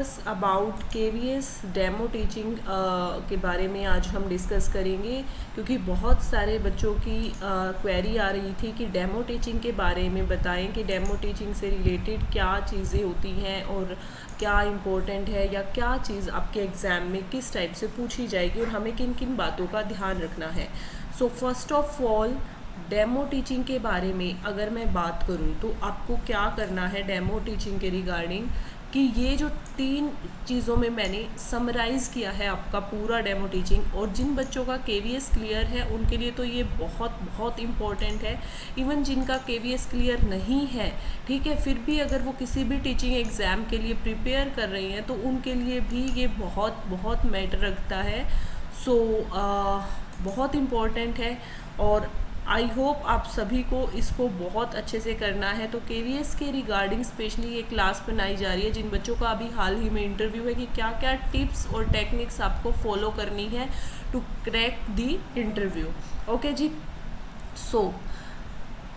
About KVS demo teaching के बारे में आज हम डिस्कस करेंगे, क्योंकि बहुत सारे बच्चों की क्वेरी आ रही थी कि डेमो टीचिंग के बारे में बताएं कि डेमो टीचिंग से रिलेटेड क्या चीज़ें होती हैं और क्या इम्पोर्टेंट है या क्या चीज़ आपके एग्ज़ाम में किस टाइप से पूछी जाएगी और हमें किन किन बातों का ध्यान रखना है। सो first of all, demo teaching के बारे में अगर मैं बात करूं तो आपको क्या करना है डेमो टीचिंग के रिगार्डिंग, कि ये जो 3 चीज़ों में मैंने समराइज़ किया है आपका पूरा डेमो टीचिंग, और जिन बच्चों का केवीएस क्लियर है उनके लिए तो ये बहुत बहुत इम्पॉर्टेंट है। इवन जिनका केवीएस क्लियर नहीं है, ठीक है, फिर भी अगर वो किसी भी टीचिंग एग्ज़ाम के लिए प्रिपेयर कर रही हैं तो उनके लिए भी ये बहुत बहुत मैटर रखता है। सो बहुत इम्पॉर्टेंट है और आई होप आप सभी को इसको बहुत अच्छे से करना है। तो केवीएस के रिगार्डिंग स्पेशली ये क्लास बनाई जा रही है जिन बच्चों का अभी हाल ही में इंटरव्यू है कि क्या क्या टिप्स और टेक्निक्स आपको फॉलो करनी है to crack the interview. Okay जी। सो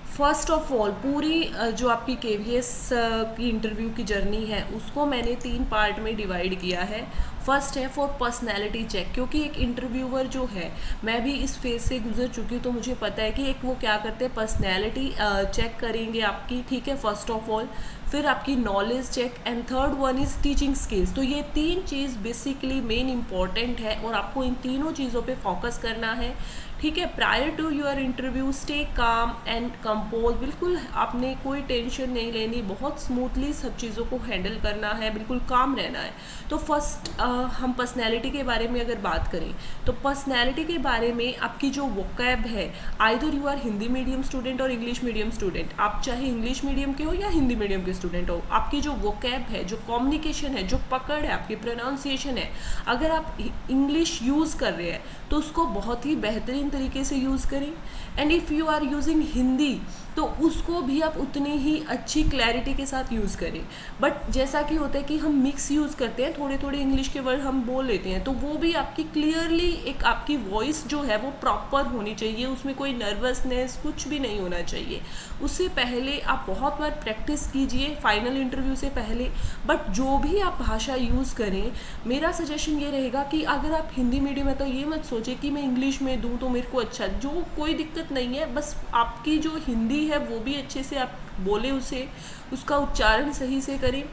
फर्स्ट ऑफ ऑल, पूरी जो आपकी केवीएस की इंटरव्यू की जर्नी है उसको मैंने 3 पार्ट में डिवाइड किया है। फर्स्ट है फॉर पर्सनैलिटी चेक, क्योंकि एक इंटरव्यूअर जो है, मैं भी इस फेज से गुजर चुकी हूँ तो मुझे पता है कि एक वो क्या करते हैं, पर्सनैलिटी चेक करेंगे आपकी, ठीक है, फर्स्ट ऑफ ऑल। फिर आपकी knowledge check and third one is teaching skills. तो ये 3 चीज़ बेसिकली मेन इंपॉर्टेंट है और आपको इन तीनों चीज़ों पे फोकस करना है, ठीक है। Prior to your interview stay calm and compose, बिल्कुल आपने कोई टेंशन नहीं लेनी, बहुत स्मूथली सब चीज़ों को हैंडल करना है, बिल्कुल काम रहना है। तो फर्स्ट हम पर्सनैलिटी के बारे में अगर बात करें तो पर्सनैलिटी के बारे में आपकी जो वोकैब है, either you are Hindi medium student or English medium student, आप चाहे इंग्लिश मीडियम के हो या हिंदी मीडियम के स्टूडेंट हो, आपकी जो वोकैब है, जो कम्युनिकेशन है, जो पकड़ है, आपकी प्रोनाउंसिएशन है, अगर आप इंग्लिश यूज़ कर रहे हैं तो उसको बहुत ही बेहतरीन तरीके से यूज़ करें। And if you are using Hindi तो उसको भी आप उतनी ही अच्छी क्लैरिटी के साथ यूज़ करें। बट जैसा कि होता है कि हम मिक्स यूज़ करते हैं, थोड़े थोड़े इंग्लिश के वर्ड हम बोल लेते हैं, तो वो भी आपकी क्लियरली एक आपकी वॉइस जो है वो प्रॉपर होनी चाहिए, उसमें कोई नर्वसनेस कुछ भी नहीं होना चाहिए। उससे पहले आप बहुत बार प्रैक्टिस कीजिए फाइनल इंटरव्यू से पहले। बट जो भी आप भाषा यूज़ करें, मेरा सजेशन ये रहेगा कि अगर आप हिंदी मीडियम है तो ये मत सोचे कि मैं इंग्लिश में दूँ तो मेरे को अच्छा, जो कोई दिक्कत नहीं है, बस आपकी जो हिंदी है वो भी अच्छे से आप बोले, उसे उसका उच्चारण सही से करें।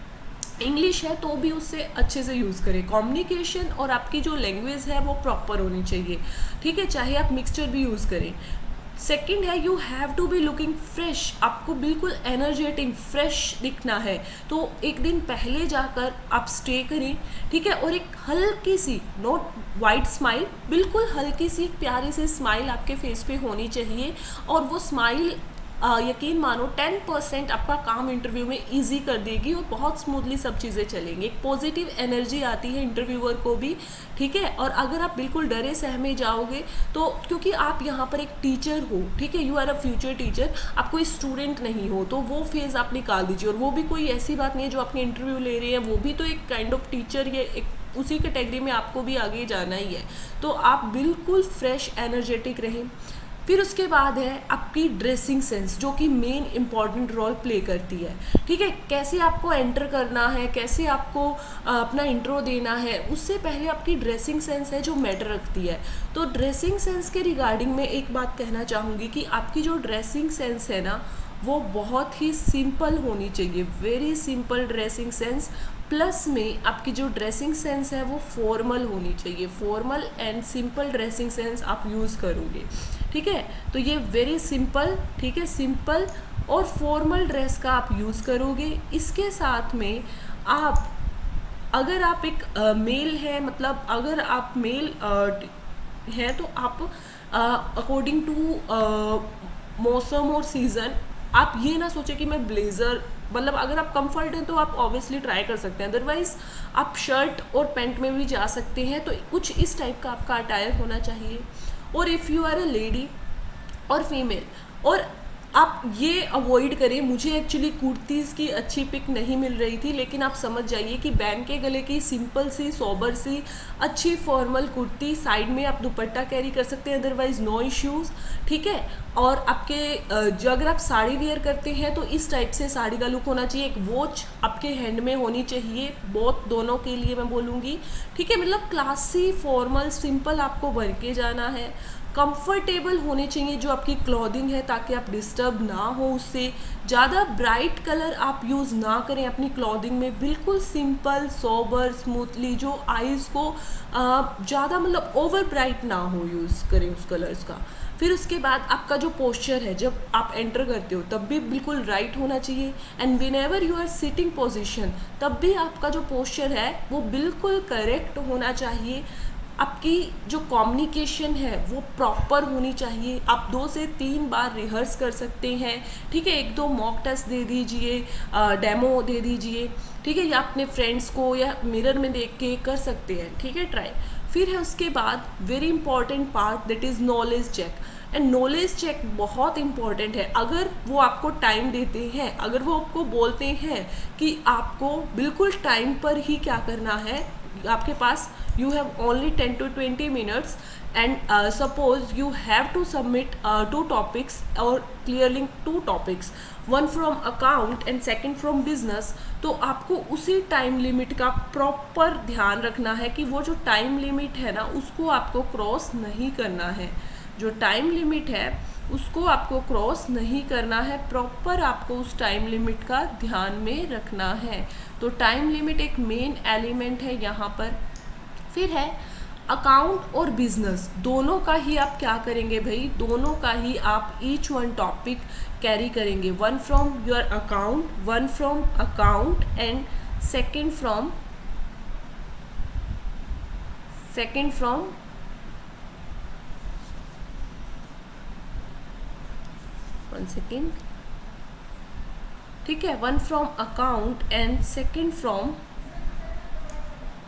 इंग्लिश है तो भी उससे अच्छे से यूज़ करें। कम्युनिकेशन और आपकी जो लैंग्वेज है वो प्रॉपर होनी चाहिए, ठीक है, चाहे आप मिक्सचर भी यूज़ करें। सेकेंड है you have to be looking fresh, आपको बिल्कुल एनर्जेटिक फ्रेश दिखना है। तो एक दिन पहले जाकर आप स्टे करें, ठीक है, और एक हल्की सी, नॉट वाइट स्माइल, बिल्कुल हल्की सी प्यारी सी स्माइल आपके फेस पे होनी चाहिए। और वो स्माइल यकीन मानो 10% आपका काम इंटरव्यू में इजी कर देगी और बहुत स्मूथली सब चीज़ें चलेंगी। एक पॉजिटिव एनर्जी आती है इंटरव्यूअर को भी, ठीक है। और अगर आप बिल्कुल डरे सहमे जाओगे तो, क्योंकि आप यहाँ पर एक टीचर हो, ठीक है, you are a future teacher, आप कोई स्टूडेंट नहीं हो, तो वो फेज़ आप निकाल दीजिए। और वो भी कोई ऐसी बात नहीं है, जो आपने इंटरव्यू ले रहे हैं वो भी तो एक काइंड ऑफ टीचर, ये एक उसी कैटेगरी में आपको भी आगे जाना ही है। तो आप बिल्कुल फ्रेश एनर्जेटिक रहें। फिर उसके बाद है आपकी ड्रेसिंग सेंस, जो कि मेन इंपॉर्टेंट रोल प्ले करती है, ठीक है। कैसे आपको एंटर करना है, कैसे आपको अपना इंट्रो देना है, उससे पहले आपकी ड्रेसिंग सेंस है जो मैटर रखती है। तो ड्रेसिंग सेंस के रिगार्डिंग में एक बात कहना चाहूँगी कि आपकी जो ड्रेसिंग सेंस है ना, वो बहुत ही सिंपल होनी चाहिए, very simple dressing sense. Plus में आपकी जो ड्रेसिंग सेंस है वो फॉर्मल होनी चाहिए, formal and simple dressing sense आप यूज़ करोगे, ठीक है। तो ये वेरी सिंपल, ठीक है, सिंपल और फॉर्मल ड्रेस का आप यूज़ करोगे। इसके साथ में आप, अगर आप एक मेल है, मतलब अगर आप मेल हैं तो आप अकॉर्डिंग टू मौसम और सीज़न, आप ये ना सोचे कि मैं ब्लेज़र, मतलब अगर आप कंफर्ट हैं तो आप ऑब्वियसली ट्राई कर सकते हैं, अदरवाइज आप शर्ट और पैंट में भी जा सकते हैं। तो कुछ इस टाइप का आपका अटायर होना चाहिए। और if you are a lady or female, और आप ये अवॉइड करें। मुझे एक्चुअली कुर्तीज़ की अच्छी पिक नहीं मिल रही थी, लेकिन आप समझ जाइए कि बैंक के गले की सिंपल सी सोबर सी अच्छी फॉर्मल कुर्ती, साइड में आप दुपट्टा कैरी कर सकते हैं, अदरवाइज नो इश्यूज़, ठीक है। और आपके जो अगर आप साड़ी वेयर करते हैं तो इस टाइप से साड़ी का लुक होना चाहिए। एक वॉच आपके हैंड में होनी चाहिए, बहुत दोनों के लिए मैं बोलूँगी, ठीक है। मतलब क्लासी फॉर्मल सिंपल आपको बन के जाना है। कंफर्टेबल होने चाहिए जो आपकी क्लॉथिंग है, ताकि आप डिस्टर्ब ना हो उससे। ज़्यादा ब्राइट कलर आप यूज़ ना करें अपनी क्लॉथिंग में, बिल्कुल सिंपल सोबर स्मूथली, जो आईज़ को ज़्यादा मतलब ओवर ब्राइट ना हो यूज़ करें उस कलर्स का। फिर उसके बाद आपका जो पोस्चर है जब आप एंटर करते हो तब भी बिल्कुल राइट होना चाहिए। And whenever you are sitting position, तब भी आपका जो पोस्चर है वो बिल्कुल करेक्ट होना चाहिए। आपकी जो कम्युनिकेशन है वो प्रॉपर होनी चाहिए। आप 2 से 3 बार रिहर्स कर सकते हैं, ठीक है। 1-2 मॉक टेस्ट दे दीजिए, डेमो दे दीजिए, ठीक है, या अपने फ्रेंड्स को या मिरर में देख के कर सकते हैं, ठीक है, ट्राई। फिर है उसके बाद very important part, that is knowledge check. And knowledge check बहुत इंपॉर्टेंट है। अगर वो आपको टाइम देते हैं, अगर वो आपको बोलते हैं कि आपको बिल्कुल टाइम पर ही क्या करना है, आपके पास you have only 10 to 20 minutes and suppose you have to submit 2 topics or clearly 2 topics, one from account and second from business, तो आपको उसी टाइम लिमिट का प्रॉपर ध्यान रखना है कि वो जो टाइम लिमिट है ना उसको आपको क्रॉस नहीं करना है। जो टाइम लिमिट है उसको आपको क्रॉस नहीं करना है, प्रॉपर आपको उस टाइम लिमिट का ध्यान में रखना है। तो टाइम लिमिट एक मेन एलिमेंट है यहाँ पर। फिर है अकाउंट और बिजनेस, दोनों का ही आप क्या करेंगे भाई, दोनों का ही आप ईच वन टॉपिक कैरी करेंगे। One from your account, one from account and second from one second, ठीक है, one from account and second from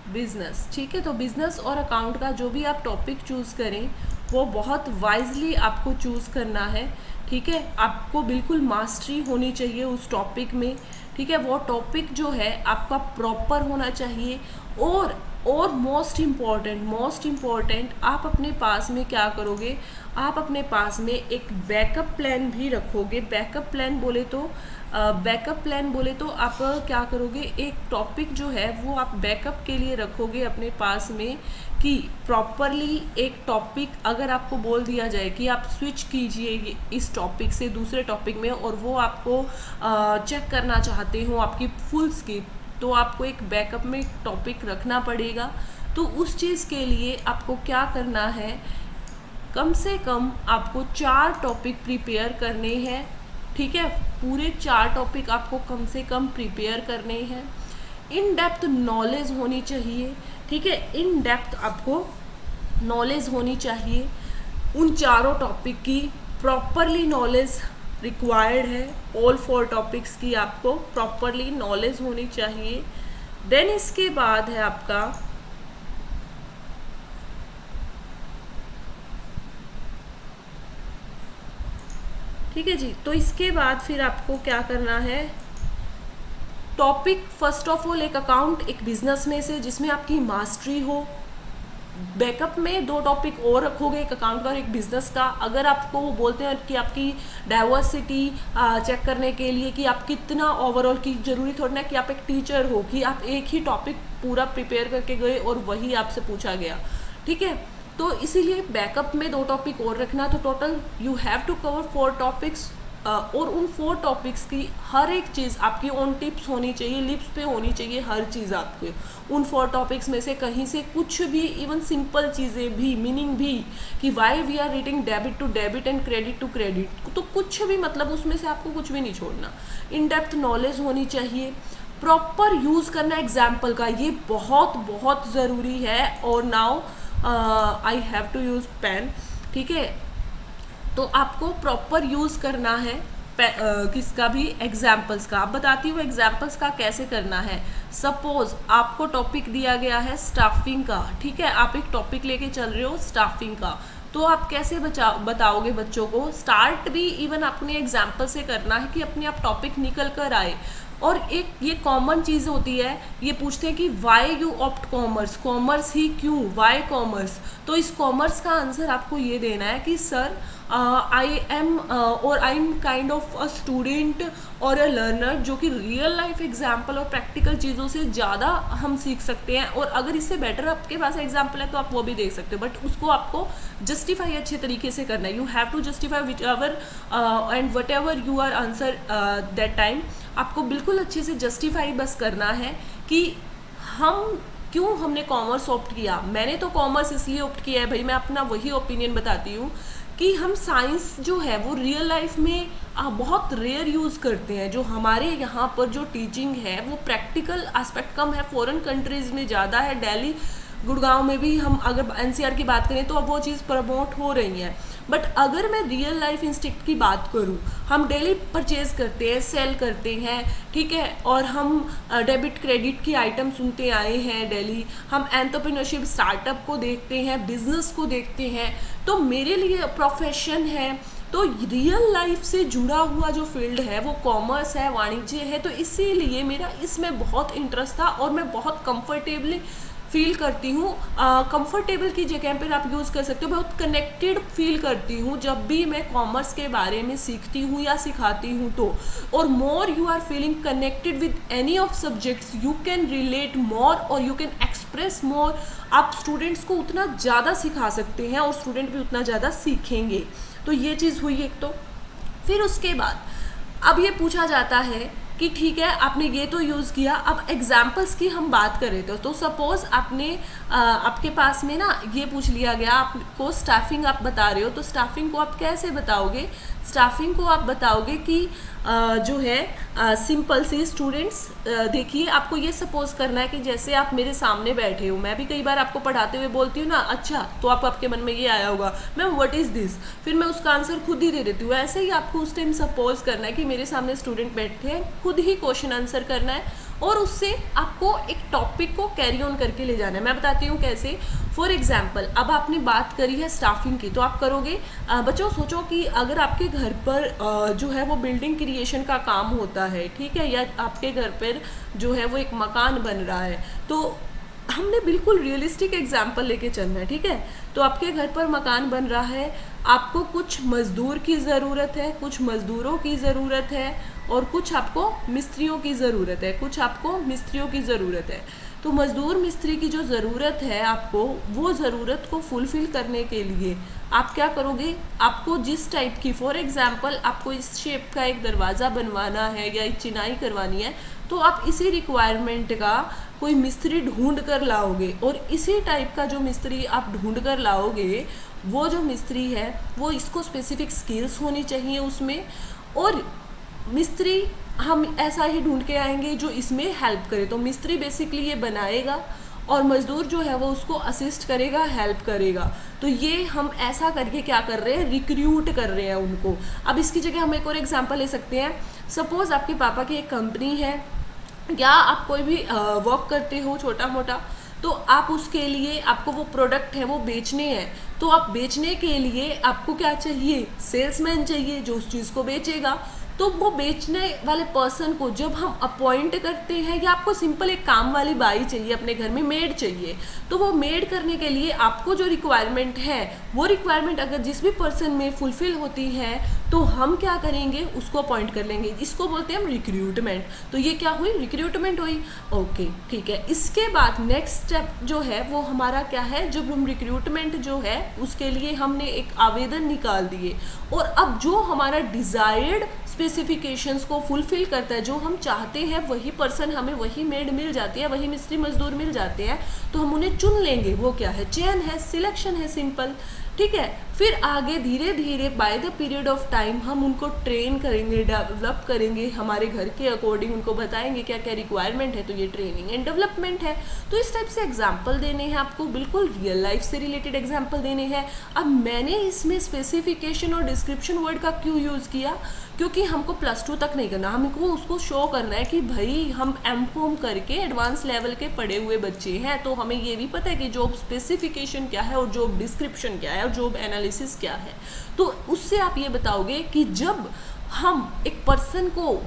business, ठीक है। तो बिजनेस और अकाउंट का जो भी आप टॉपिक चूज़ करें वो बहुत वाइजली आपको चूज़ करना है, ठीक है। आपको बिल्कुल मास्टरी होनी चाहिए उस टॉपिक में, ठीक है। वो टॉपिक जो है आपका प्रॉपर होना चाहिए। और मोस्ट इम्पॉर्टेंट आप अपने पास में क्या करोगे, आप अपने पास में एक बैकअप प्लान भी रखोगे। बैकअप प्लान बोले तो आप क्या करोगे, एक टॉपिक जो है वो आप बैकअप के लिए रखोगे अपने पास में, कि प्रॉपरली एक टॉपिक अगर आपको बोल दिया जाए कि आप स्विच कीजिए इस टॉपिक से दूसरे टॉपिक में, और वो आपको चेक करना चाहते हो आपकी फुल स्किप, तो आपको एक बैकअप में टॉपिक रखना पड़ेगा। तो उस चीज़ के लिए आपको क्या करना है, कम से कम आपको 4 टॉपिक प्रिपेयर करने हैं, ठीक है। पूरे 4 टॉपिक आपको कम से कम प्रिपेयर करने हैं। इन डेप्थ नॉलेज होनी चाहिए, ठीक है। इन डेप्थ आपको नॉलेज होनी चाहिए उन चारों टॉपिक की, प्रॉपरली नॉलेज रिक्वायर्ड है। ऑल 4 टॉपिक्स की आपको प्रॉपरली नॉलेज होनी चाहिए। देन इसके बाद है आपका ठीक है जी। तो इसके बाद फिर आपको क्या करना है, टॉपिक फर्स्ट ऑफ ऑल एक अकाउंट एक बिजनेस में से जिसमें आपकी मास्टरी हो। बैकअप में 2 टॉपिक और रखोगे, एक अकाउंट का और एक बिजनेस का। अगर आपको वो बोलते हैं कि आपकी डाइवर्सिटी चेक करने के लिए कि आप कितना ओवरऑल, की जरूरी थोड़ी ना कि आप एक टीचर हो कि आप एक ही टॉपिक पूरा प्रिपेयर करके गए और वही आपसे पूछा गया, ठीक है। तो इसीलिए बैकअप में 2 टॉपिक और रखना, तो total you have to cover 4 topics. और उन 4 टॉपिक्स की हर एक चीज़ आपकी ऑन टिप्स होनी चाहिए, लिप्स पे होनी चाहिए हर चीज़ आपके। उन 4 टॉपिक्स में से कहीं से कुछ भी, इवन सिंपल चीज़ें भी, मीनिंग भी, कि why we are reading debit to debit and credit to credit, तो कुछ भी मतलब उसमें से आपको कुछ भी नहीं छोड़ना। इन डेप्थ नॉलेज होनी चाहिए। प्रॉपर यूज़ करना एग्जाम्पल का, ये बहुत बहुत ज़रूरी है। और now I have to use pen, ठीक है। तो आपको प्रॉपर यूज़ करना है किसका भी, एग्जाम्पल्स का। आप बताती हूँ एग्जाम्पल्स का कैसे करना है। सपोज आपको टॉपिक दिया गया है स्टाफिंग का, ठीक है। आप एक टॉपिक लेके चल रहे हो स्टाफिंग का, तो आप कैसे बताओगे बच्चों को? स्टार्ट भी इवन अपने एग्जाम्पल से करना है कि अपने आप टॉपिक निकल कर आए। और एक ये कॉमन चीज़ होती है, ये पूछते हैं कि why you opt commerce, commerce ही क्यों, वाई कॉमर्स? तो इस कॉमर्स का आंसर आपको ये देना है कि sir I am kind of a student और अ लर्नर, जो कि रियल लाइफ एग्जाम्पल और प्रैक्टिकल चीज़ों से ज़्यादा हम सीख सकते हैं। और अगर इससे बेटर आपके पास एग्जाम्पल है तो आप वो भी देख सकते हो, बट उसको आपको जस्टिफाई अच्छे तरीके से करना है। You have to justify whichever and whatever you are answer that time. आपको बिल्कुल अच्छे से जस्टिफाई बस करना है कि हमने कॉमर्स ऑप्ट किया। मैंने तो कॉमर्स इसलिए ऑप्ट किया है भाई, मैं अपना वही ओपिनियन बताती हूँ कि हम साइंस जो है वो रियल लाइफ में बहुत रेयर यूज़ करते हैं। जो हमारे यहाँ पर जो टीचिंग है वो प्रैक्टिकल एस्पेक्ट कम है, फॉरेन कंट्रीज़ में ज़्यादा है। दिल्ली गुड़गांव में भी हम अगर एनसीआर की बात करें तो अब वो चीज़ प्रमोट हो रही है। बट अगर मैं रियल लाइफ इंस्टिंक्ट की बात करूं, हम डेली परचेज करते हैं, सेल करते हैं, ठीक है, और हम डेबिट क्रेडिट की आइटम सुनते आए हैं डेली, हम एंटरप्रेन्योरशिप स्टार्टअप को देखते हैं, बिजनेस को देखते हैं। तो मेरे लिए प्रोफेशन है, तो रियल लाइफ से जुड़ा हुआ जो फील्ड है वो कॉमर्स है, वाणिज्य है। तो इसीलिए मेरा इसमें बहुत इंटरेस्ट था और मैं बहुत कंफर्टेबली फील करती हूँ। कंफर्टेबल की जगह पर आप यूज़ कर सकते हो, बहुत कनेक्टेड फील करती हूँ जब भी मैं कॉमर्स के बारे में सीखती हूँ या सिखाती हूँ तो। और more you are feeling connected with any of subjects, you can relate more और यू कैन एक्सप्रेस मोर। आप स्टूडेंट्स को उतना ज़्यादा सिखा सकते हैं और स्टूडेंट भी उतना ज़्यादा सीखेंगे। तो ये चीज़ हुई एक। तो फिर उसके बाद अब ये पूछा जाता है कि ठीक है आपने ये तो यूज़ किया, अब एग्जाम्पल्स की हम बात करें तो सपोज़ आपके पास में ना ये पूछ लिया गया आपको स्टाफिंग आप बता रहे हो, तो स्टाफिंग को आप कैसे बताओगे? स्टाफिंग को आप बताओगे कि जो है सिंपल सी स्टूडेंट्स, देखिए आपको ये सपोज करना है कि जैसे आप मेरे सामने बैठे हो, मैं भी कई बार आपको पढ़ाते हुए बोलती हूँ ना अच्छा, तो आपके मन में ये आया होगा मैम व्हाट इज़ दिस, फिर मैं उसका आंसर खुद ही दे देती हूँ। ऐसे ही आपको उस टाइम सपोज करना है कि मेरे सामने स्टूडेंट बैठे हैं, खुद ही क्वेश्चन आंसर करना है और उससे आपको एक टॉपिक को कैरी ऑन करके ले जाना है। मैं बताती हूँ कैसे। फॉर एग्जाम्पल अब आपने बात करी है स्टाफिंग की, तो आप करोगे बच्चों सोचो कि अगर आपके घर पर जो है वो बिल्डिंग क्रिएशन का काम होता है, ठीक है, या आपके घर पर जो है वो एक मकान बन रहा है, तो हमने बिल्कुल रियलिस्टिक एग्जाम्पल लेके चलना है, ठीक है। तो आपके घर पर मकान बन रहा है, आपको कुछ मज़दूर की ज़रूरत है, कुछ मज़दूरों की ज़रूरत है और कुछ आपको मिस्त्रियों की ज़रूरत है, कुछ आपको मिस्त्रियों की ज़रूरत है। तो मज़दूर मिस्त्री की जो ज़रूरत है आपको, वो ज़रूरत को फुलफ़िल करने के लिए आप क्या करोगे? आपको जिस टाइप की, फॉर एग्जांपल आपको इस शेप का एक दरवाज़ा बनवाना है या एक चिनाई करवानी है, तो आप इसी रिक्वायरमेंट का कोई मिस्त्री ढूंढ कर लाओगे और इसी टाइप का जो मिस्त्री आप ढूंढ कर लाओगे, वो जो मिस्त्री है वो इसको स्पेसिफिक स्किल्स होनी चाहिए उसमें, और मिस्त्री हम ऐसा ही ढूंढ के आएंगे जो इसमें हेल्प करे। तो मिस्त्री बेसिकली ये बनाएगा और मज़दूर जो है वो उसको असिस्ट करेगा, हेल्प करेगा। तो ये हम ऐसा करके क्या कर रहे हैं? रिक्रूट कर रहे हैं उनको। अब इसकी जगह हम एक और एग्जांपल ले सकते हैं। सपोज़ आपके पापा की एक कंपनी है या आप कोई भी वर्क करते हो छोटा मोटा, तो आप उसके लिए आपको वो प्रोडक्ट है वो बेचने हैं, तो आप बेचने के लिए आपको क्या चाहिए? सेल्समैन चाहिए जो उस चीज़ को बेचेगा। तो वो बेचने वाले पर्सन को जब हम अपॉइंट करते हैं, या आपको सिंपल एक काम वाली बाई चाहिए, अपने घर में मेड चाहिए, तो वो मेड करने के लिए आपको जो रिक्वायरमेंट है वो रिक्वायरमेंट अगर जिस भी पर्सन में फुलफिल होती है तो हम क्या करेंगे? उसको अपॉइंट कर लेंगे। इसको बोलते हैं हम रिक्रूटमेंट। तो ये क्या हुई? रिक्रूटमेंट हुई। ओके ठीक है। इसके बाद नेक्स्ट स्टेप जो है वो हमारा क्या है? जब हम रिक्रूटमेंट जो है उसके लिए हमने एक आवेदन निकाल दिए और अब जो हमारा डिज़ायर्ड स्पेसिफिकेशंस को फुलफिल करता है, जो हम चाहते हैं वही पर्सन हमें, वही मेड मिल जाती है, वही मिस्त्री मजदूर मिल जाते हैं, तो हम उन्हें चुन लेंगे। वो क्या है? चयन है, सिलेक्शन है, सिंपल। ठीक है। फिर आगे धीरे धीरे by the period of time हम उनको ट्रेन करेंगे, डेवलप करेंगे, हमारे घर के अकॉर्डिंग उनको बताएंगे क्या क्या रिक्वायरमेंट है, तो ये ट्रेनिंग एंड डेवलपमेंट है। तो इस टाइप से एग्जाम्पल देने हैं आपको, बिल्कुल रियल लाइफ से रिलेटेड एग्जाम्पल देने हैं। अब मैंने इसमें स्पेसिफिकेशन और डिस्क्रिप्शन वर्ड का क्यों यूज़ किया? क्योंकि हमको +2 तक नहीं करना, हमको उसको शो करना है कि भाई हम M.Com करके एडवांस लेवल के पढ़े हुए बच्चे हैं, तो हमें ये भी पता है कि जॉब स्पेसिफिकेशन क्या है और जॉब डिस्क्रिप्शन क्या है। है और जॉब एनालिसिस क्या है। तो उससे आप ये बताओगे कि जब हम एक पर्सन को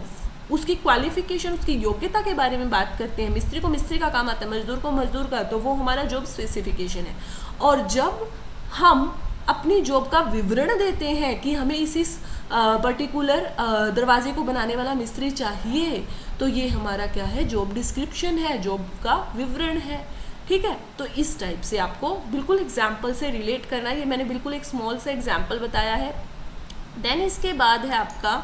उसकी क्वालिफिकेशन, उसकी योग्यता के बारे में बात करते हैं, मिस्त्री को मिस्त्री का काम आता है, मजदूर को मजदूर का, तो वो हमारा जॉब स्पेसिफिकेशन है। और जब हम अपनी जॉब का विवरण देते हैं कि हमें इस पर्टिकुलर दरवाजे को बनाने वाला मिस्त्री चाहिए, तो ये हमारा क्या है, जॉब डिस्क्रिप्शन है, जॉब का विवरण है। ठीक है, तो इस टाइप से आपको बिल्कुल एग्जाम्पल से रिलेट करना है। ये मैंने बिल्कुल एक स्मॉल सा एग्जाम्पल बताया है। देन इसके बाद है आपका,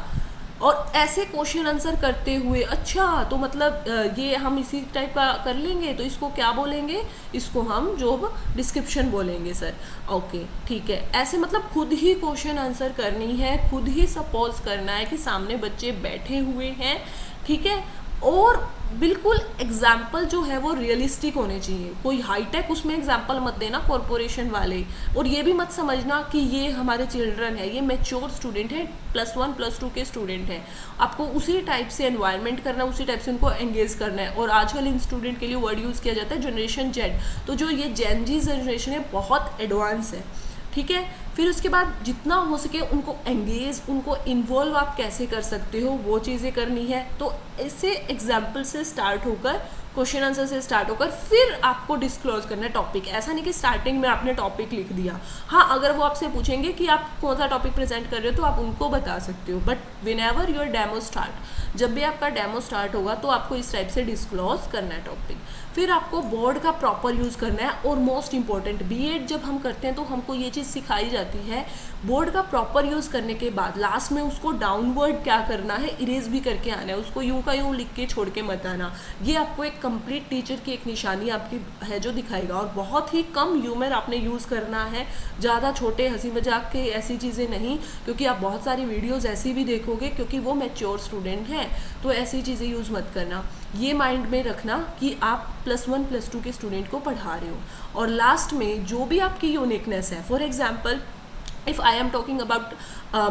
और ऐसे क्वेश्चन आंसर करते हुए, अच्छा तो मतलब ये हम इसी टाइप का कर लेंगे, तो इसको क्या बोलेंगे, इसको हम जॉब डिस्क्रिप्शन बोलेंगे सर। ओके ठीक है, ऐसे मतलब खुद ही क्वेश्चन आंसर करनी है, खुद ही सपोज करना है कि सामने बच्चे बैठे हुए हैं। ठीक है, और बिल्कुल एग्जाम्पल जो है वो रियलिस्टिक होने चाहिए, कोई हाईटेक उसमें एग्जाम्पल मत देना कॉरपोरेशन वाले, और ये भी मत समझना कि ये हमारे चिल्ड्रन है, ये मैच्योर स्टूडेंट है, +1 +2 के स्टूडेंट हैं। आपको उसी टाइप से एनवायरनमेंट करना, उसी टाइप से उनको एंगेज करना है। और आजकल इन स्टूडेंट के लिए वर्ड यूज़ किया जाता है जनरेशन जेड, तो जो ये जेन जी जनरेशन है बहुत एडवांस है। ठीक है, फिर उसके बाद जितना हो सके उनको एंगेज, उनको इन्वॉल्व आप कैसे कर सकते हो वो चीज़ें करनी है। तो ऐसे एग्जाम्पल से स्टार्ट होकर, क्वेश्चन आंसर से स्टार्ट होकर, फिर आपको डिस्क्लोज करना है टॉपिक। ऐसा नहीं कि स्टार्टिंग में आपने टॉपिक लिख दिया। हाँ, अगर वो आपसे पूछेंगे कि आप कौन सा टॉपिक प्रेजेंट कर रहे हो तो आप उनको बता सकते हो, but whenever your demo start, जब भी आपका डेमो स्टार्ट होगा तो आपको इस टाइप से डिस्क्लोज करना है टॉपिक। फिर आपको बोर्ड का प्रॉपर यूज़ करना है, और मोस्ट इंपॉर्टेंट बीएड जब हम करते हैं तो हमको ये चीज़ सिखाई जाती है, बोर्ड का प्रॉपर यूज़ करने के बाद लास्ट में उसको डाउनवर्ड क्या करना है, इरेज भी करके आना है, उसको यूं का यूं लिख के छोड़ के मत आना। ये आपको एक कंप्लीट टीचर की एक निशानी आपकी है जो दिखाएगा। और बहुत ही कम ह्यूमर आपने यूज़ करना है, ज़्यादा छोटे हंसी मजाक के ऐसी चीज़ें नहीं, क्योंकि आप बहुत सारी वीडियोज़ ऐसी भी देखोगे, क्योंकि वो मैच्योर स्टूडेंट हैं, तो ऐसी चीज़ें यूज़ मत करना। ये माइंड में रखना कि आप +1 +2 के स्टूडेंट को पढ़ा रहे हो। और लास्ट में जो भी आपकी यूनिकनेस है, for example if I am talking about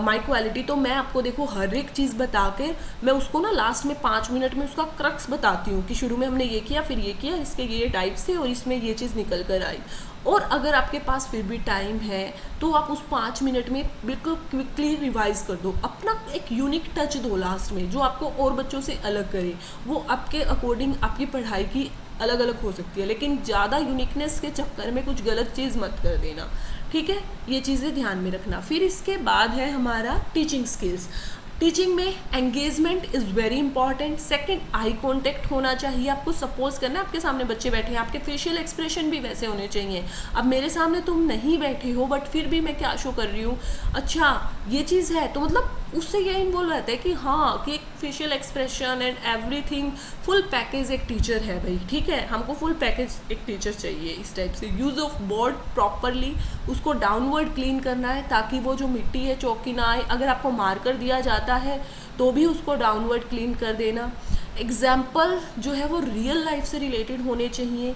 my quality, तो मैं आपको देखो हर एक चीज़ बता के मैं उसको ना लास्ट में 5 मिनट में उसका क्रक्स बताती हूँ कि शुरू में हमने ये किया, फिर ये किया, इसके ये टाइप से, और इसमें ये चीज़ निकल कर आई। और अगर आपके पास फिर भी टाइम है तो आप उस 5 मिनट में बिल्कुल क्विकली रिवाइज कर दो, अपना एक यूनिक टच दो लास्ट में, जो आपको और बच्चों से अलग करे। वो आपके अकॉर्डिंग आपकी पढ़ाई की अलग अलग हो सकती है, लेकिन ज़्यादा यूनिकनेस के चक्कर में कुछ गलत चीज़ मत कर देना। ठीक है, ये चीज़ें ध्यान में रखना। फिर इसके बाद है हमारा टीचिंग स्किल्स। टीचिंग में engagement is very important. Second, eye contact होना चाहिए, आपको सपोज करना है आपके सामने बच्चे बैठे हैं, आपके फेशियल एक्सप्रेशन भी वैसे होने चाहिए। अब मेरे सामने तुम नहीं बैठे हो, बट फिर भी मैं क्या शो कर रही हूँ, अच्छा ये चीज़ है, तो मतलब उससे ये इन्वॉल्व रहता है कि हाँ, कि एक facial expression and everything, full package एक टीचर है भाई। ठीक है, हमको फुल पैकेज एक टीचर चाहिए। इस टाइप से यूज़ ऑफ बोर्ड प्रॉपरली, उसको डाउनवर्ड क्लीन करना है ताकि वो जो मिट्टी है चौकी ना आए। अगर आपको मार्कर दिया जाता है तो भी उसको डाउनवर्ड क्लीन कर देना। एग्जाम्पल जो है वो रियल लाइफ से रिलेटेड होने चाहिए।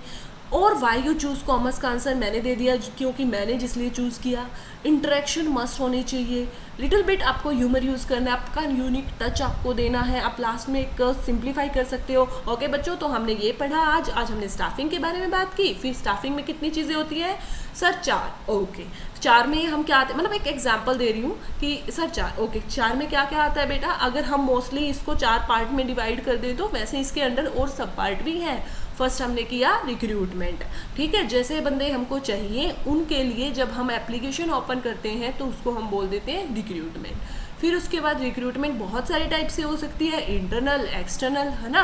और वाई यू चूज़ कॉमर्स का आंसर मैंने दे दिया, क्योंकि मैंने जिसलिए चूज़ किया। इंटरेक्शन मस्ट होनी चाहिए, लिटिल बिट आपको ह्यूमर यूज़ करना है, आपका यूनिक टच आपको देना है। आप लास्ट में एक सिंप्लीफाई कर सकते हो। ओके बच्चों, तो हमने ये पढ़ा आज हमने स्टाफिंग के बारे में बात की। फिर स्टाफिंग में कितनी चीज़ें होती है सर? 4। ओके, 4 में हम क्या आते हैं, मतलब एक एग्जाम्पल दे रही हूँ कि सर 4। ओके, 4 में क्या क्या आता है बेटा? अगर हम मोस्टली इसको 4 पार्ट में डिवाइड कर दें तो वैसे इसके अंदर और सब पार्ट भी हैं। फर्स्ट हमने किया रिक्रूटमेंट। ठीक है, जैसे बंदे हमको चाहिए उनके लिए जब हम एप्लीकेशन ओपन करते हैं तो उसको हम बोल देते हैं रिक्रूटमेंट। फिर उसके बाद रिक्रूटमेंट बहुत सारे टाइप से हो सकती है, इंटरनल, एक्सटर्नल, है ना।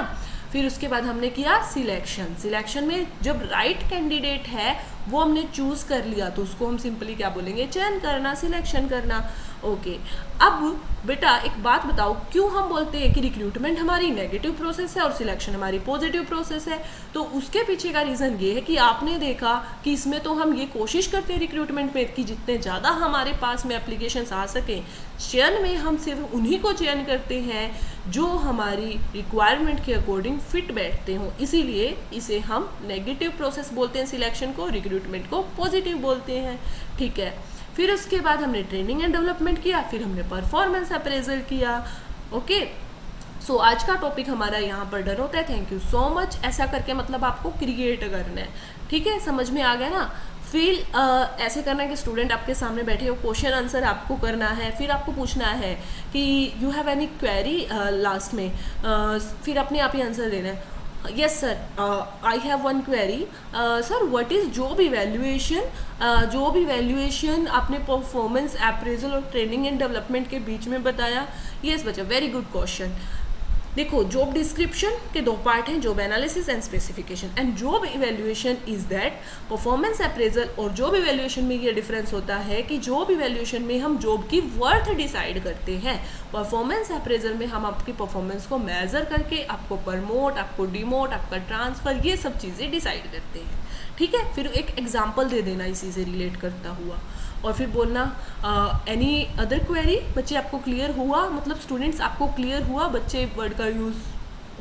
फिर उसके बाद हमने किया सिलेक्शन। सिलेक्शन में जब राइट कैंडिडेट है वो हमने चूज़ कर लिया तो उसको हम सिंपली क्या बोलेंगे? चयन करना, सिलेक्शन करना। ओके, अब बेटा एक बात बताओ, क्यों हम बोलते हैं कि रिक्रूटमेंट हमारी नेगेटिव प्रोसेस है और सिलेक्शन हमारी पॉजिटिव प्रोसेस है? तो उसके पीछे का रीज़न ये है कि आपने देखा कि इसमें तो हम ये कोशिश करते हैं रिक्रूटमेंट में कि जितने ज़्यादा हमारे पास में एप्लीकेशंस आ सकें। चयन में हम सिर्फ उन्हीं को चयन करते हैं जो हमारी रिक्वायरमेंट के अकॉर्डिंग फिट बैठते हों, इसीलिए इसे हम नेगेटिव प्रोसेस बोलते हैं सिलेक्शन को, रिक्रूटमेंट को पॉजिटिव बोलते हैं। ठीक है, फिर उसके बाद हमने ट्रेनिंग एंड डेवलपमेंट किया, फिर हमने परफॉर्मेंस अप्रेजल किया। ओके, सो आज का टॉपिक हमारा यहाँ पर डन होता है। Thank you so much. ऐसा करके मतलब आपको क्रिएट करना है। ठीक है, समझ में आ गया ना? फील ऐसे करना है कि स्टूडेंट आपके सामने बैठे हो, क्वेश्चन आंसर आपको करना है, फिर आपको पूछना है कि you have any query last में, फिर अपने आप ही आंसर देना है। Yes sir, I have one query sir, what is job evaluation? Job evaluation आपने परफॉर्मेंस अप्रेजल और ट्रेनिंग एंड डेवलपमेंट के बीच में बताया। यस बच्चा, वेरी गुड क्वेश्चन। देखो, जॉब डिस्क्रिप्शन के दो पार्ट हैं, job analysis and specification, and job evaluation is that performance appraisal. और जॉब इवैल्यूएशन में ये डिफरेंस होता है कि जॉब इवैल्यूएशन में हम जॉब की वर्थ डिसाइड करते हैं, परफॉर्मेंस अप्रेजल में हम आपकी परफॉर्मेंस को मेजर करके आपको प्रमोट, आपको डिमोट, आपका ट्रांसफर, ये सब चीज़ें डिसाइड करते हैं। ठीक है, फिर एक एग्जाम्पल दे देना इसी से रिलेट करता हुआ, और फिर बोलना एनी अदर क्वेरी। बच्चे आपको क्लियर हुआ? मतलब स्टूडेंट्स आपको क्लियर हुआ? बच्चे वर्ड का यूज़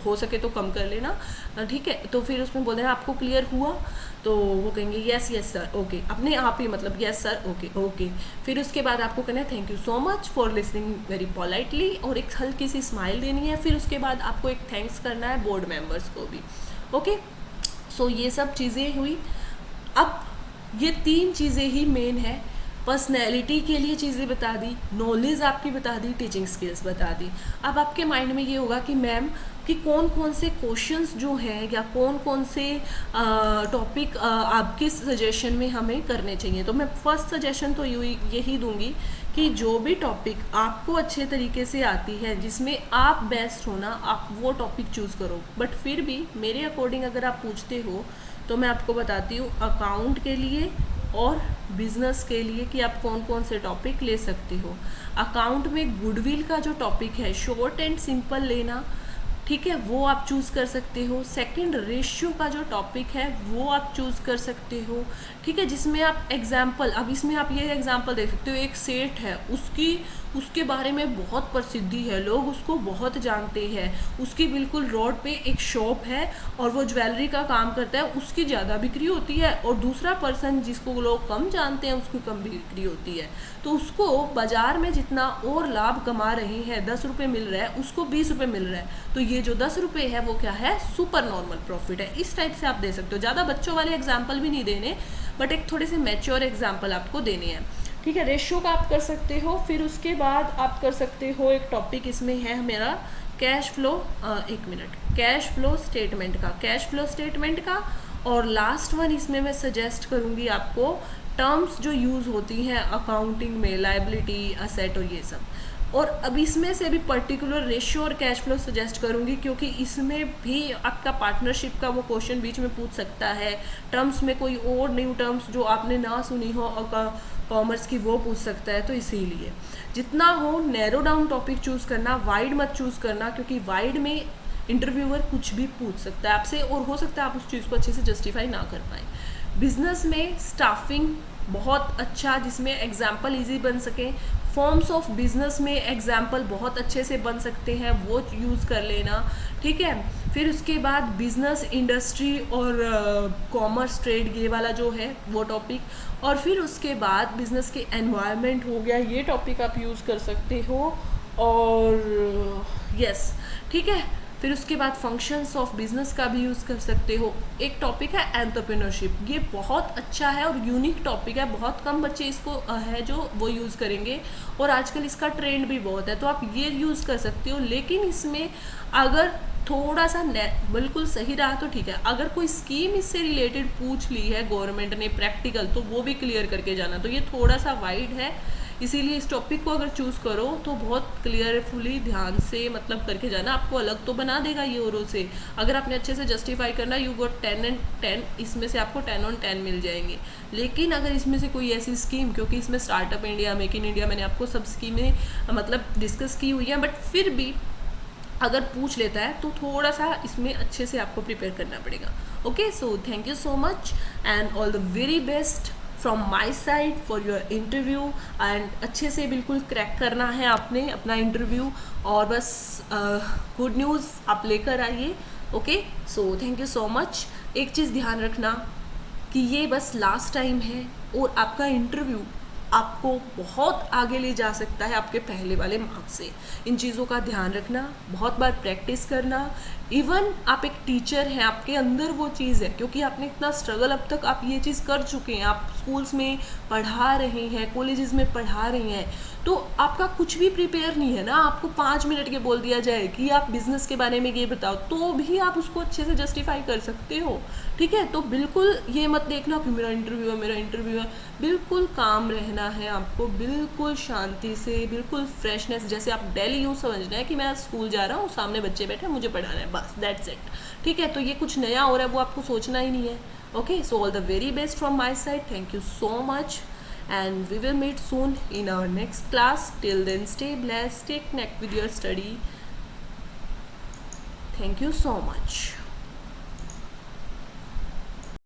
हो सके तो कम कर लेना, ठीक है। तो फिर उसमें बोल देना आपको क्लियर हुआ, तो वो कहेंगे यस यस सर, ओके, अपने आप ही मतलब यस सर, ओके ओके। फिर उसके बाद आपको कहना है thank you so much for listening very politely, और एक हल्की सी स्माइल देनी है। फिर उसके बाद आपको एक थैंक्स करना है बोर्ड मेंबर्स को भी। ओके, सो ये सब चीज़ें हुई। अब ये 3 चीज़ें ही मेन है। पर्सनैलिटी के लिए चीज़ें बता दी, नॉलेज आपकी बता दी, टीचिंग स्किल्स बता दी। अब आपके माइंड में ये होगा कि मैम कि कौन कौन से क्वेश्चंस जो हैं या कौन कौन से टॉपिक आपके सजेशन में हमें करने चाहिए। तो मैं फर्स्ट सजेशन तो यही दूंगी कि जो भी टॉपिक आपको अच्छे तरीके से आती है, जिसमें आप बेस्ट हो ना, आप वो टॉपिक चूज़ करो। बट फिर भी मेरे अकॉर्डिंग अगर आप पूछते हो तो मैं आपको बताती हूँ अकाउंट के लिए और बिजनेस के लिए कि आप कौन कौन से टॉपिक ले सकते हो। अकाउंट में गुडविल का जो टॉपिक है, शॉर्ट एंड सिंपल लेना, ठीक है, वो आप चूज़ कर सकते हो। सेकंड, रेशियो का जो टॉपिक है वो आप चूज़ कर सकते हो, ठीक है, जिसमें आप एग्जाम्पल, अब इसमें आप ये एग्जाम्पल देख सकते हो, एक सेठ है, उसके बारे में बहुत प्रसिद्धि है, लोग उसको बहुत जानते हैं, उसकी बिल्कुल रोड पे एक शॉप है और वो ज्वेलरी का काम करता है, उसकी ज़्यादा बिक्री होती है, और दूसरा पर्सन जिसको लोग कम जानते हैं उसकी कम बिक्री होती है। तो उसको बाज़ार में जितना और लाभ कमा रहे हैं, 10 रुपये मिल रहा है, उसको 20 रुपये मिल रहा है, तो ये जो 10 रुपये है वो क्या है, सुपर नॉर्मल प्रॉफिट है। इस टाइप से आप दे सकते हो। ज़्यादा बच्चों वाले एग्जाम्पल भी नहीं देने, बट एक थोड़े से मैच्योर एग्जाम्पल आपको देने हैं, ठीक है। रेशियो का आप कर सकते हो। फिर उसके बाद आप कर सकते हो, एक टॉपिक इसमें है मेरा कैश फ्लो, एक मिनट, कैश फ्लो स्टेटमेंट का, और लास्ट वन इसमें मैं सजेस्ट करूँगी आपको टर्म्स जो यूज़ होती हैं अकाउंटिंग में, लायबिलिटी, असेट और ये सब। और अब इसमें से भी पर्टिकुलर रेशियो और कैश फ्लो सजेस्ट करूँगी, क्योंकि इसमें भी आपका पार्टनरशिप का वो क्वेश्चन बीच में पूछ सकता है। टर्म्स में कोई और न्यू टर्म्स जो आपने ना सुनी हो और कॉमर्स की, वो पूछ सकता है। तो इसीलिए जितना हो नैरो डाउन टॉपिक चूज़ करना, वाइड मत चूज़ करना, क्योंकि वाइड में इंटरव्यूअर कुछ भी पूछ सकता है आपसे, और हो सकता है आप उस चीज़ को अच्छे से जस्टिफाई ना कर पाए। बिजनेस में स्टाफिंग बहुत अच्छा, जिसमें एग्जाम्पल ईजी बन सके। फॉर्म्स ऑफ बिजनेस में एग्जाम्पल बहुत अच्छे से बन सकते हैं, वो यूज़ कर लेना, ठीक है। फिर उसके बाद बिजनेस, इंडस्ट्री और कॉमर्स, ट्रेड, ये वाला जो है वो टॉपिक, और फिर उसके बाद बिजनेस के एनवायरनमेंट हो गया, ये टॉपिक आप यूज़ कर सकते हो। और यस, ठीक है। फिर उसके बाद फंक्शंस ऑफ बिजनेस का भी यूज़ कर सकते हो। एक टॉपिक है एंटरप्रेन्योरशिप, ये बहुत अच्छा है और यूनिक टॉपिक है, बहुत कम बच्चे इसको है जो वो यूज़ करेंगे, और आजकल इसका ट्रेंड भी बहुत है, तो आप ये यूज़ कर सकते हो। लेकिन इसमें अगर थोड़ा सा बिल्कुल सही रहा तो ठीक है, अगर कोई स्कीम इससे रिलेटेड पूछ ली है गवर्नमेंट ने प्रैक्टिकल, तो वो भी क्लियर करके जाना। तो ये थोड़ा सा वाइड है, इसीलिए इस टॉपिक को अगर चूज़ करो तो बहुत क्लियरफुली ध्यान से मतलब करके जाना, आपको अलग तो बना देगा ये औरों से। अगर आपने अच्छे से जस्टिफाई करना, यू गॉट 10 and 10, इसमें से आपको 10 on 10 मिल जाएंगे। लेकिन अगर इसमें से कोई ऐसी स्कीम, क्योंकि इसमें startup India, make in India, मैंने आपको सब स्कीमें मतलब डिस्कस की हुई हैं, बट फिर भी अगर पूछ लेता है तो थोड़ा सा इसमें अच्छे से आपको प्रिपेयर करना पड़ेगा। Okay, so thank you so much and all the very best from my side for your interview. And अच्छे से बिल्कुल क्रैक करना है आपने अपना इंटरव्यू, और बस गुड न्यूज़ आप लेकर आइए। Okay, so thank you so much. एक चीज़ ध्यान रखना कि ये बस लास्ट टाइम है, और आपका इंटरव्यू आपको बहुत आगे ले जा सकता है आपके पहले वाले मार्क्स से। इन चीज़ों का ध्यान रखना, बहुत बार प्रैक्टिस करना। इवन आप एक टीचर हैं, आपके अंदर वो चीज़ है, क्योंकि आपने इतना स्ट्रगल, अब तक आप ये चीज़ कर चुके हैं, आप स्कूल्स में पढ़ा रहे हैं, कॉलेजेस में पढ़ा रहे हैं, तो आपका कुछ भी प्रिपेयर नहीं है ना। आपको 5 मिनट के बोल दिया जाए कि आप बिजनेस के बारे में ये बताओ, तो भी आप उसको अच्छे से जस्टिफाई कर सकते हो, ठीक है। तो बिल्कुल ये मत देखना कि मेरा इंटरव्यू है, मेरा इंटरव्यू है। बिल्कुल काम रहना है आपको, बिल्कुल शांति से, बिल्कुल फ्रेशनेस, जैसे आप डेली यूँ समझना है कि मैं स्कूल जा रहा हूँ, सामने बच्चे बैठे हैं, मुझे पढ़ाना है, बस दैट्स इट, ठीक है। तो ये कुछ नया हो रहा है वो आपको सोचना ही नहीं है। Okay, so all the very best from my side, thank you so much, and we will meet soon in our next class. Till then, stay blessed, stay connected with your study. Thank you so much.